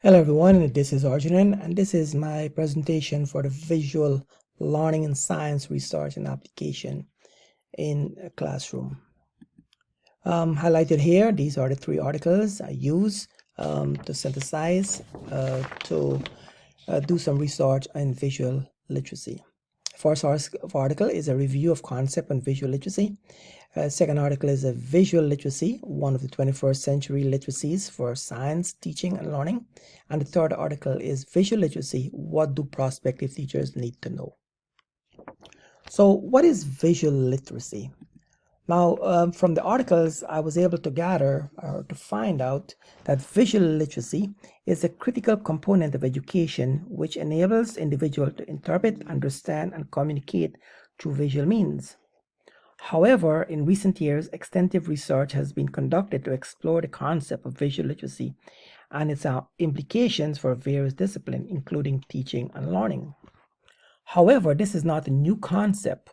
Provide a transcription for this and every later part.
Hello everyone, this is Arjunan and this is my presentation for the visual learning in science research and application in a classroom. Highlighted here, these are the three articles I use to synthesize to do some research in visual literacy. First article is a review of concept on visual literacy. Second article is a visual literacy, one of the 21st century literacies for science, teaching, and learning. And the third article is visual literacy, what do prospective teachers need to know? So what is visual literacy? Now, from the articles, I was able to gather or to find out that visual literacy is a critical component of education which enables individuals to interpret, understand, and communicate through visual means. However, in recent years, extensive research has been conducted to explore the concept of visual literacy and its implications for various disciplines, including teaching and learning. However, this is not a new concept.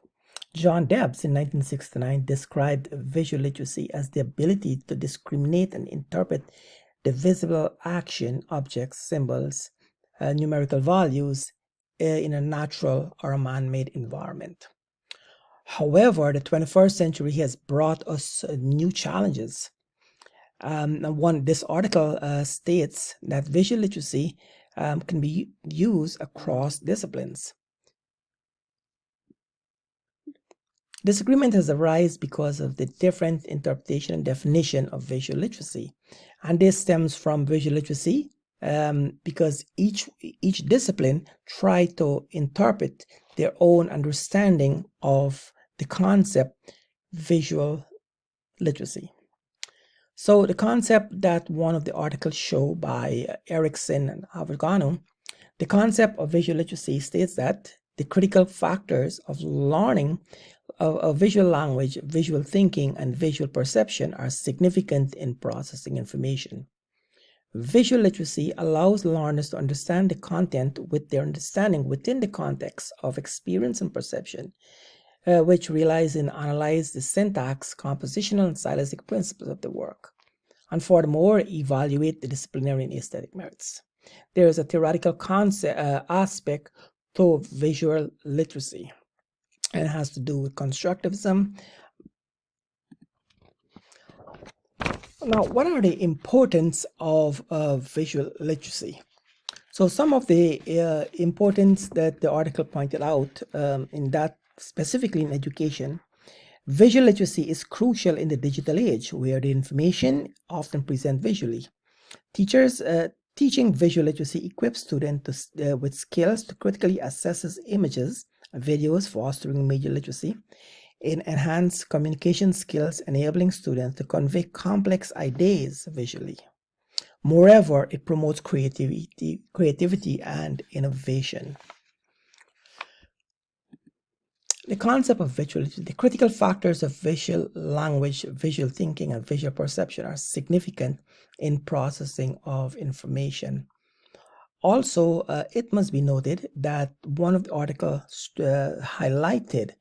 John Debs in 1969 described visual literacy as the ability to discriminate and interpret the visible action, objects, symbols, numerical values in a natural or a man-made environment. However, the 21st century has brought us new challenges. This article states that visual literacy can be used across disciplines. Disagreement has arisen because of the different interpretation and definition of visual literacy. And this stems from visual literacy because each discipline tries to interpret their own understanding of the concept visual literacy. So the concept that one of the articles show by Erickson and Avogano, the concept of visual literacy states that the critical factors of learning of visual language, visual thinking, and visual perception are significant in processing information. Visual literacy allows learners to understand the content with their understanding within the context of experience and perception, which relies in analyze the syntax, compositional, and stylistic principles of the work, and furthermore, evaluate the disciplinary and aesthetic merits. There is a theoretical concept aspect to visual literacy, and it has to do with constructivism. Now, what are the importance of visual literacy? So some of the importance that the article pointed out in that specifically in education, visual literacy is crucial in the digital age where the information often present visually. Teachers teaching visual literacy equips students with skills to critically assess images, videos, fostering media literacy, in enhanced communication skills, enabling students to convey complex ideas visually. Moreover, it promotes creativity and innovation. The concept of visual literacy, the critical factors of visual language, visual thinking, and visual perception are significant in processing of information. Also, it must be noted that one of the articles highlighted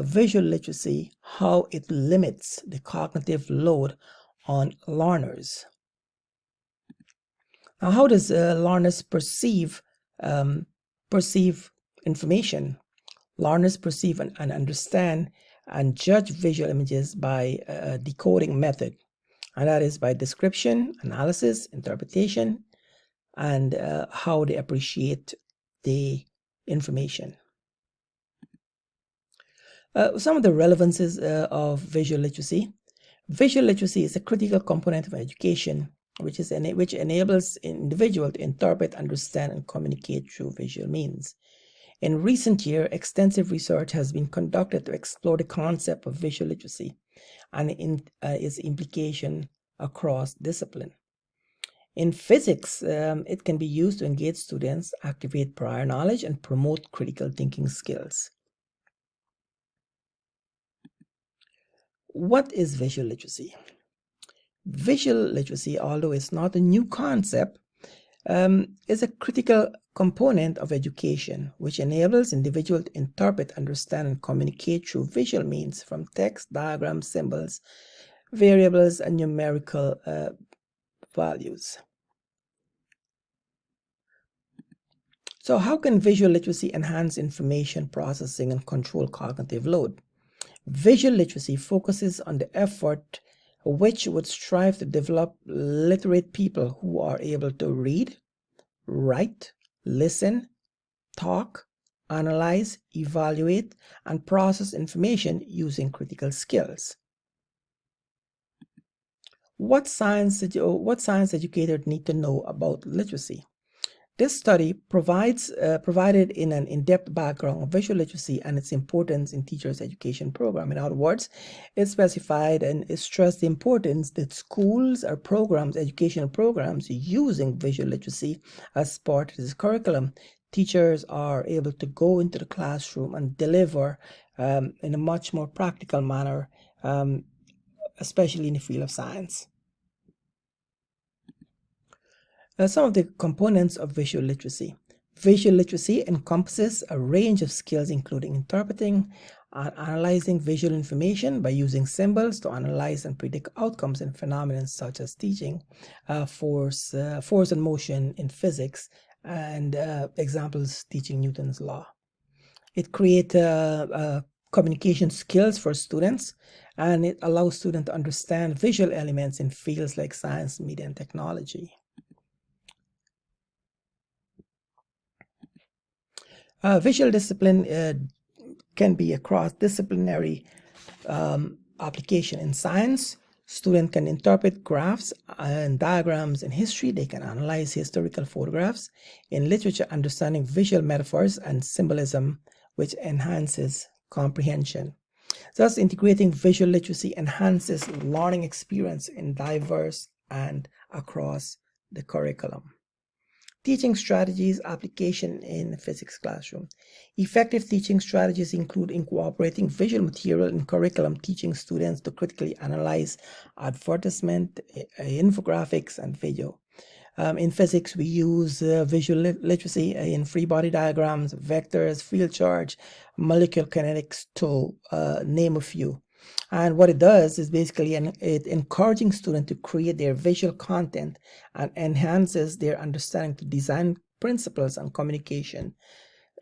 visual literacy, how it limits the cognitive load on learners. Now, how does learners perceive information? Learners perceive and understand and judge visual images by a decoding method, and that is by description, analysis, interpretation, and how they appreciate the information. Some of the relevances of visual literacy. Visual literacy is a critical component of education, which enables an individual to interpret, understand, and communicate through visual means. In recent years, extensive research has been conducted to explore the concept of visual literacy and its implication across discipline. In physics, it can be used to engage students, activate prior knowledge, and promote critical thinking skills. What is visual literacy? Visual literacy, although it's not a new concept, is a critical component of education, which enables individuals to interpret, understand, and communicate through visual means from text, diagrams, symbols, variables, and numerical values. So how can visual literacy enhance information processing and control cognitive load? Visual literacy focuses on the effort which would strive to develop literate people who are able to read, write, listen, talk, analyze, evaluate, and process information using critical skills. What science educators need to know about literacy? This study provided in an in-depth background of visual literacy and its importance in teachers' education program. In other words, it specified and it stressed the importance that schools or programs, educational programs, using visual literacy as part of this curriculum. Teachers are able to go into the classroom and deliver in a much more practical manner, especially in the field of science. Some of the components of visual literacy. Visual literacy encompasses a range of skills including interpreting and analyzing visual information by using symbols to analyze and predict outcomes in phenomena such as teaching, force and motion in physics, and examples teaching Newton's law. It creates communication skills for students, and it allows students to understand visual elements in fields like science, media, and technology. Visual discipline can be a cross-disciplinary application. In science, students can interpret graphs and diagrams. In history, they can analyze historical photographs. In literature, understanding visual metaphors and symbolism, which enhances comprehension. Thus, integrating visual literacy enhances learning experience in diverse and across the curriculum. Teaching strategies application in physics classroom. Effective teaching strategies include incorporating visual material in curriculum, teaching students to critically analyze advertisement, infographics, and video. In physics, we use visual literacy in free body diagrams, vectors, field charge, molecular kinetics, to name a few. And what it does is basically it encouraging students to create their visual content and enhances their understanding to design principles and communication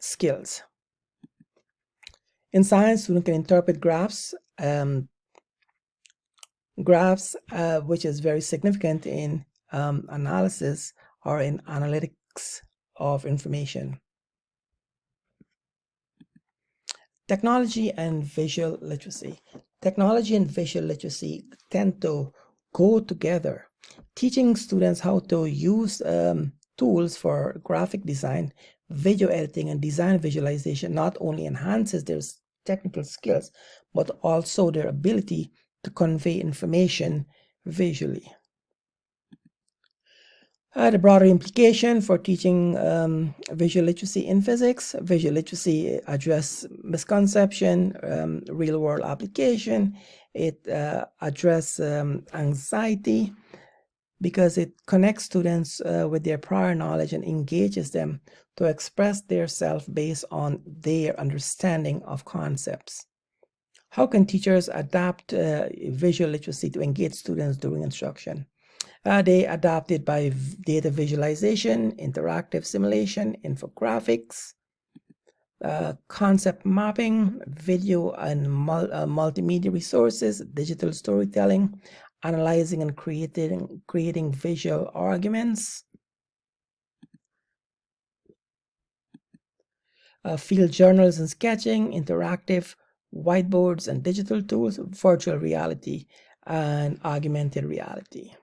skills. In science, students can interpret graphs, which is very significant in analysis or in analytics of information. Technology and visual literacy. Technology and visual literacy tend to go together. Teaching students how to use tools for graphic design, video editing, and design visualization not only enhances their technical skills, but also their ability to convey information visually. The broader implication for teaching visual literacy in physics. Visual literacy addresses misconception, real-world application. It addresses anxiety because it connects students with their prior knowledge and engages them to express their self based on their understanding of concepts. How can teachers adapt visual literacy to engage students during instruction? They adapt it by data visualization, interactive simulation, infographics, concept mapping, video and multimedia resources, digital storytelling, analyzing and creating visual arguments, field journals and sketching, interactive whiteboards and digital tools, virtual reality, and augmented reality.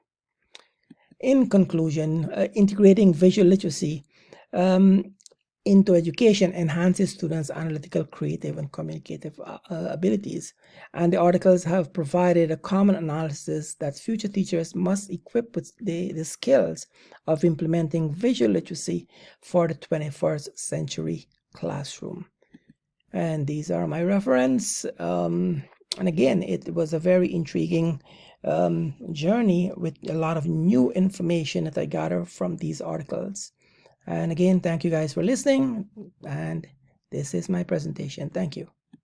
In conclusion, integrating visual literacy into education enhances students' analytical, creative, and communicative abilities. And the articles have provided a common analysis that future teachers must equip with the skills of implementing visual literacy for the 21st century classroom. And these are my reference. And again, it was a very intriguing journey with a lot of new information that I gathered from these articles. And again, thank you guys for listening, and this is my presentation. Thank you.